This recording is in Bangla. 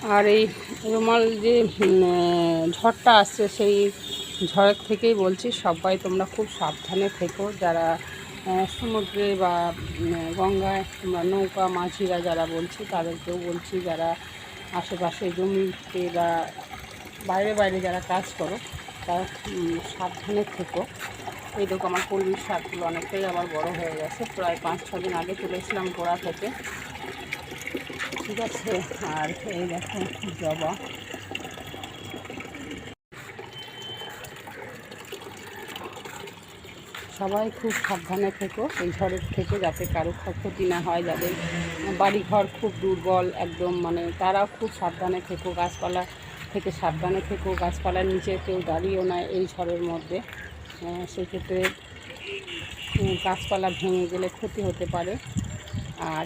আর এই রুমাল যে ঝড়টা আসছে, সেই ঝড়ের থেকেই বলছি সবাই তোমরা খুব সাবধানে থেকো। যারা সমুদ্রে বা গঙ্গায় তোমরা নৌকা মাঝিরা যারা বলছি তাদেরকেও বলছি, যারা আশেপাশে জমিতে বা বাইরে বাইরে যারা কাজ করো তারা সাবধানে থেকো। এই দেখো আমার কলমির শাকগুলো অনেকটাই আমার বড় হয়ে গেছে, প্রায় 5-6 দিন আগে তুলেছিলাম গোড়া থেকে, ঠিক আছে। আর এই দেখো জবা, সবাই খুব সাবধানে থেকো এই ঝড়ের থেকে, যাতে কারো ক্ষতি না হয়। যাদের বাড়িঘর খুব দুর্বল একদম, মানে তারাও খুব সাবধানে থেকো, গাছপালা থেকে সাবধানে থেকো। গাছপালার নিচে কেউ দাঁড়িয়েও না এই ঝড়ের মধ্যে, সেক্ষেত্রে গাছপালা ভেঙে গেলে ক্ষতি হতে পারে। আর